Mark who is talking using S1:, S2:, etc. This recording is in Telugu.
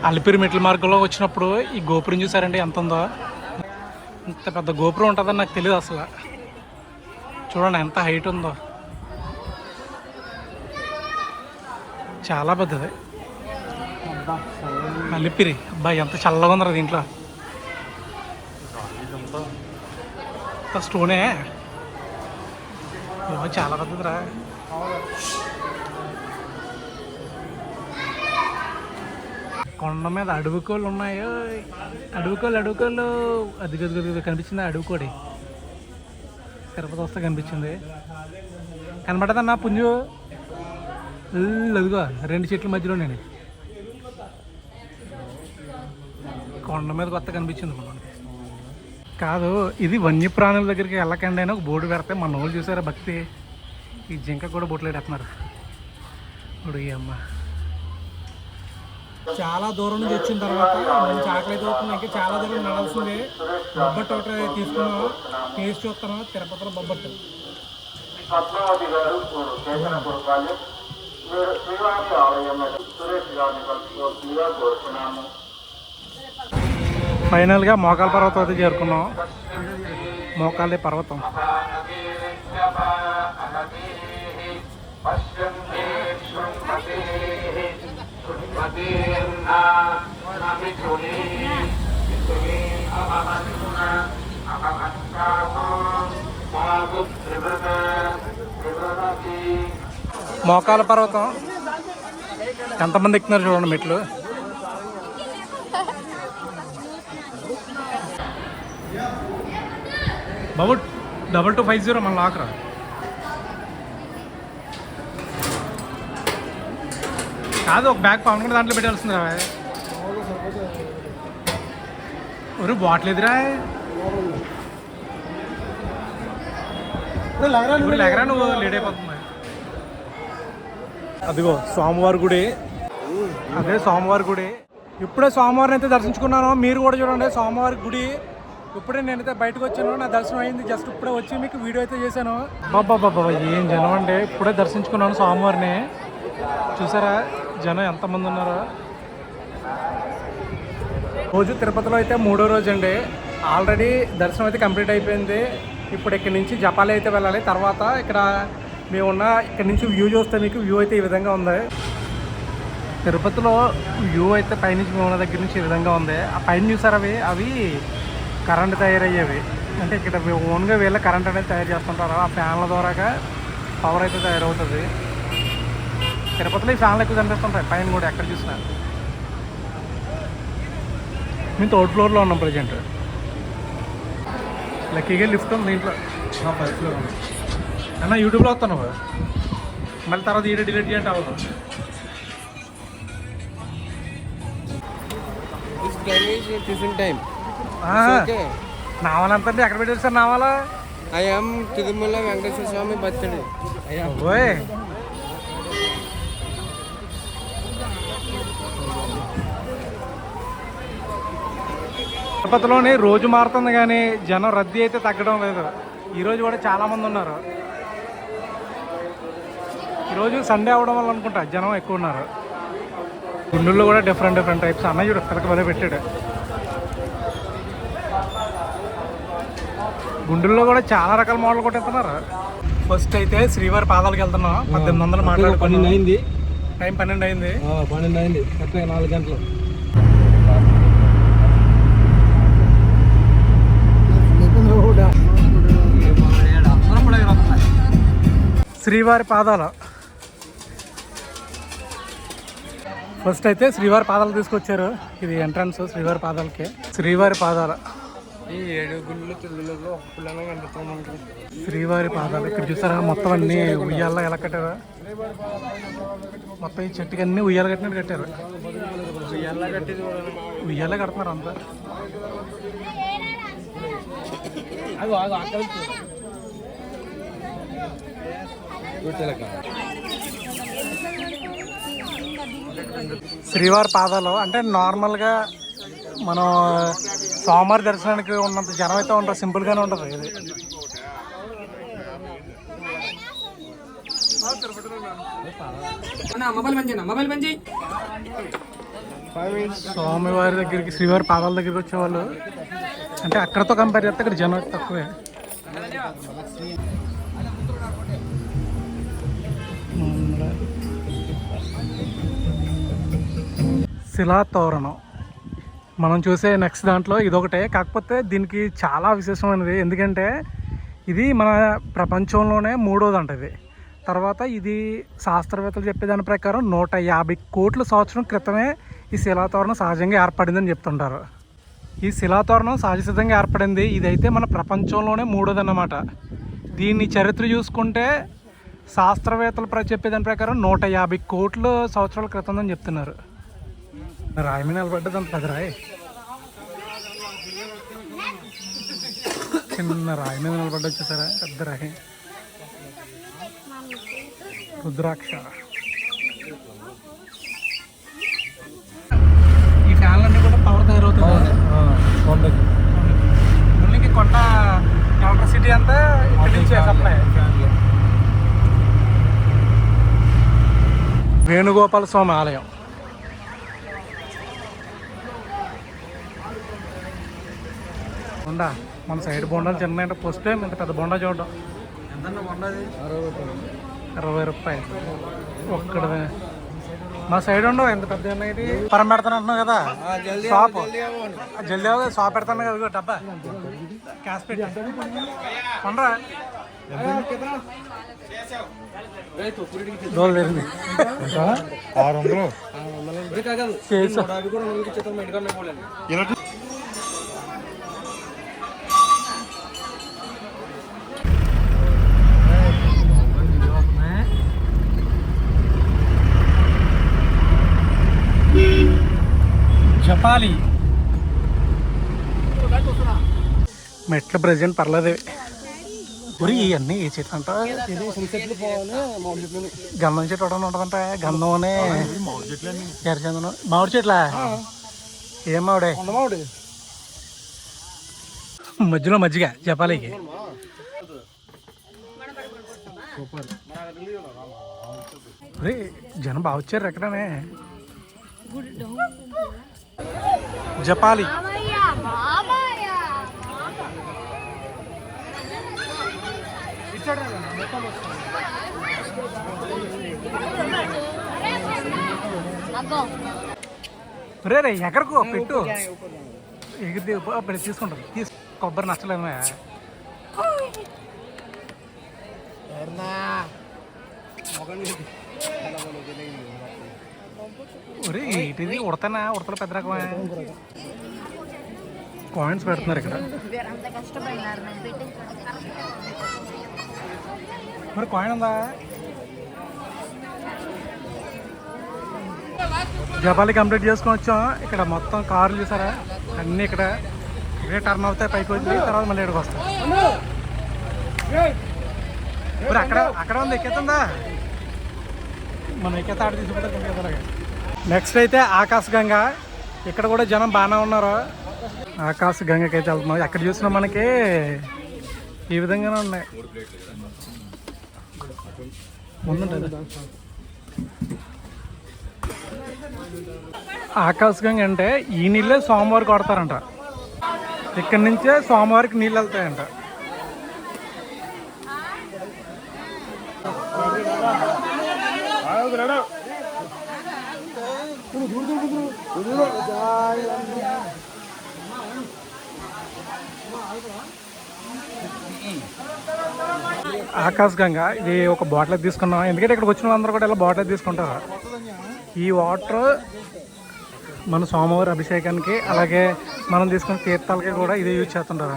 S1: అలిపిరి మెట్ల మార్గంలో వచ్చినప్పుడు ఈ గోపురం చూసారండి ఎంత ఉందో. ఇంత పెద్ద గోపురం ఉంటుందని నాకు తెలియదు అసలు. చూడండి ఎంత హైట్ ఉందో, చాలా పెద్దది. అలిపిరి అబ్బాయి ఎంత చల్లగా ఉందరా దీంట్లో. స్టోనే చాలా పెద్దదిరా. కొండ మీద అడవికోళ్ళు ఉన్నాయో. అడవికోళ్ళు అది కనిపించింది. అడవికోడి తిరుపతి వస్తే కనిపించింది. కనబడదన్నా పుంజు. అదిగో 2 చెట్ల మధ్యలో నేను కొండ మీద కొత్త కనిపించింది మనకి. కాదు, ఇది వన్యప్రాణుల దగ్గరికి వెళ్ళకండి అని ఒక బోర్డు పెడితే మన వాళ్ళు చూసారా భక్తి. ఈ జింక కూడా బొట్లు పెడుతున్నారు. ఇప్పుడు ఈ అమ్మ చాలా దూరం నుంచి వచ్చిన తర్వాత మంచి ఆకలి అయితే అవుతుంది. ఇంకా చాలా దూరం నడాల్సిందే. బొబ్బట్టు ఒకటి తీసుకున్నాం, టేస్ట్ చూస్తున్నాం. తిరుపతిలో బొబ్బట్టు. ఫైనల్గా మోకాల పర్వతం అయితే చేరుకున్నాం. మోకాలి పర్వతం. మోకాల పర్వతం ఎంతమంది ఎక్కుతున్నారు చూడండి మెట్లు. బాబు 2250 మన లాకరా. కాదు, ఒక బ్యాగ్ పవన్ దాంట్లో పెట్టాల్సిందిరా. ఒరే బాటిల్ ఎదురా. లేకరా, నువ్వు లేట్ అయిపోతుంది. అదిగో స్వామివారి గుడి. అదే స్వామివారి గుడి. ఇప్పుడే స్వామివారిని అయితే దర్శించుకున్నాను. మీరు కూడా చూడండి స్వామివారి గుడి. ఇప్పుడే నేనైతే బయటకు వచ్చాను. నా దర్శనం అయింది. జస్ట్ ఇప్పుడే వచ్చి మీకు వీడియో అయితే చేశాను. బాబా ఏం జనం అండి. ఇప్పుడే దర్శించుకున్నాను స్వామివారిని. చూసారా జనం ఎంతమంది ఉన్నారో. రోజు తిరుపతిలో అయితే 3వ రోజు అండి. ఆల్రెడీ దర్శనం అయితే కంప్లీట్ అయిపోయింది. ఇప్పుడు ఇక్కడి నుంచి జపాలి అయితే వెళ్ళాలి. తర్వాత ఇక్కడ ఇక్కడ నుంచి వ్యూ చూస్తే మీకు వ్యూ అయితే ఈ విధంగా ఉంది. తిరుపతిలో వ్యూ అయితే పైనుంచి మేము ఉన్న దగ్గర నుంచి ఈ విధంగా ఉంది. ఆ పైన చూసారు అవి కరెంట్ తయారయ్యేవి. అంటే ఇక్కడ ఓన్గా వీళ్ళ కరెంట్ అనేది తయారు చేస్తుంటారు. ఆ ఫ్యాన్ల ద్వారాగా పవర్ అయితే తయారవుతుంది. తిరుపతిలో ఈ ఫ్యాన్లు ఎక్కువ కనిపిస్తుంటాయి పైన కూడా ఎక్కడ చూసినా. మేము 3rd ఫ్లోర్లో ఉన్నాం ప్రజెంట్. లక్కీగా లిఫ్ట్ ఉంది దీంట్లో. 5th ఫ్లోర్ ఉంది అన్న. యూట్యూబ్లో వస్తాను మళ్ళీ తర్వాత వీడియో డిలీట్ చేయండి అవ్వదు. నావాలంతా ఎక్కడ పెట్టారు సార్ నావాలా?
S2: I'm Tirumala Venkateswara Swamy birthday.
S1: ఓయ్ తిరుపతిలోని రోజు మారుతుంది కానీ జనం రద్దీ అయితే తగ్గడం లేదు. ఈరోజు కూడా చాలామంది ఉన్నారు. ఈరోజు సండే అవడం వల్ల అనుకుంటా జనం ఎక్కువ ఉన్నారు. గుండుల్లో కూడా డిఫరెంట్ టైప్స్. అన్న చూడు పిల్లకి పదే పెట్టాడు. గుండుల్లో కూడా చాలా రకాల మోడల్ కొట్టేస్తున్నారు. ఫస్ట్ అయితే శ్రీవారి పాదాలకు వెళ్తున్నాం. 1800 మాట్లాడుకుని అయింది. టైం 12 అయింది.
S2: 12 అయింది. కరెక్ట్గా 4 గంటలు.
S1: శ్రీవారి పాదాలు. ఫస్ట్ అయితే శ్రీవారి పాదాలు తీసుకొచ్చారు. ఇది ఎంట్రన్స్ శ్రీవారి పాదాలకి. శ్రీవారి పాదాలు
S2: ఈ 7 గుళ్ళు తెలుగులో ఒక పిల్లలు కనిపిస్తాం.
S1: శ్రీవారి పాదాలు ఇక్కడ చూసారా మొత్తం అన్ని ఉయ్యాల్లో ఎలా కట్టారు. మొత్తం ఈ చెట్టుకి అన్ని ఉయ్యాలు కట్టినట్టు కట్టారు. ఉయ్యాలే కడుతున్నారు అంతా. శ్రీవారి పాదాలు అంటే నార్మల్గా మనం స్వామివారి దర్శనానికి ఉన్నంత జనం అయితే ఉంటారు. సింపుల్గానే ఉంటుంది ఇది.
S2: మొబైల్ బంద్ మొబైల్ బంద్ 5 minutes.
S1: స్వామివారి దగ్గరికి శ్రీవారి పాదాల దగ్గరికి వచ్చేవాళ్ళు అంటే అక్కడతో కంపేర్ చేస్తే ఇక్కడ జనం తక్కువే. శిలాతోరణం మనం చూసే నెక్స్ట్ దాంట్లో ఇదొకటే, కాకపోతే దీనికి చాలా విశేషమైనది. ఎందుకంటే ఇది మన ప్రపంచంలోనే మూడోది అంట ఇది. తర్వాత ఇది శాస్త్రవేత్తలు చెప్పే దాని ప్రకారం 150 కోట్ల సంవత్సరం క్రితమే ఈ శిలాతోరణం సహజంగా ఏర్పడిందని చెప్తుంటారు. ఈ శిలాతోరణం సహజసిద్ధంగా ఏర్పడింది. ఇదైతే మన ప్రపంచంలోనే మూడోది అన్నమాట. దీన్ని చరిత్ర చూసుకుంటే శాస్త్రవేత్తలు చెప్పే దాని ప్రకారం 150 కోట్ల సంవత్సరాల క్రితం అని చెప్తున్నారు. రాయి మీద నిలబడ్డది అంత పెద్ద రాయి, చిన్న రాయి మీద నిలబడ్డ వచ్చేసారా పెద్ద రాయి. రుద్రాక్ష. ఈ ఫ్యాన్లన్నీ కూడా పవర్ తయారవుతుంది. ముందుకి కొండ ఎలక్ట్రిసిటీ అంతా ఇక్కడి నుంచి సప్లై. వేణుగోపాల స్వామి ఆలయం. బొండా మన సైడ్ బొండాలు చిన్న అంటే ఫస్ట్ టైం ఇంత పెద్ద బొండా చూడడం. ఎంత బొండాది? 60 రూపాయలు ఒక్కడదే. మా సైడ్ ఉండవు ఎంత పెద్ద ఇది. పరం పెడతాను అంటున్నావు కదా షాప్, జల్దీ షాప్ పెడతాను కదా డబ్బా క్యాష్ పెట్టి కొండరా రోజు 600. జపాలి మెట్ల ప్రజెంట్ పర్లేదు. ఊరి ఇవన్నీ ఏ చెట్లు అంట? గంధం చెట్టు ఒకటి ఉంటుందంట. గంధం అనే ఎర్రచందనం. మామిడి చెట్లా? ఏం మామిడే? మధ్యలో మజ్జిగ జపాలికి. జనం బాగా వచ్చారు ఎక్కడనే. జపాలి రే రే ఎక్కడికో పెట్టు ఎగిరి అప్పుడు తీసుకుంటారు. కొబ్బరి నచ్చలేమా? ఒరే ఇటుది ఉడతానా? ఉడతలు పెద్ద రకమే. కాయిన్స్ పెడుతున్నారు ఇక్కడ. మరి కాయిన్ ఉందా? జపాలి కంప్లీట్ చేసుకొని వచ్చాం. ఇక్కడ మొత్తం కార్లు చూసారా అన్నీ ఇక్కడ ఇక్కడే టర్న్ అవుతాయి. పైకి వచ్చి తర్వాత మళ్ళీ ఇక్కడికి వస్తాయి. మరి అక్కడ అక్కడ ఉంది ఎక్కేస్తుందా? మనం ఎక్కేత ఆడ తీసుకుంటాం. నెక్స్ట్ అయితే ఆకాశగంగా. ఇక్కడ కూడా జనం బాగానే ఉన్నారు. ఆకాశగంగకి అయితే వెళ్తున్నాం. ఎక్కడ చూసినా మనకి ఈ విధంగానే ఉన్నాయి. ముందుంటుంది ఆకాశగంగ అంటే ఈ నీళ్ళే సోమవారికి కొడతారంట. ఇక్కడి నుంచే సోమవారికి నీళ్ళు వెళ్తాయంట. ఆకాశగంగా ఇది ఒక బాటిల్ తీసుకున్నాం. ఎందుకంటే ఇక్కడికి వచ్చిన వాళ్ళందరూ కూడా ఇలా బాటిల్ తీసుకుంటారు. ఈ వాటర్ మన సోమవారి అభిషేకానికి అలాగే మనం తీసుకున్న తీర్థాలకి కూడా ఇదే యూజ్ చేస్తుంటారు.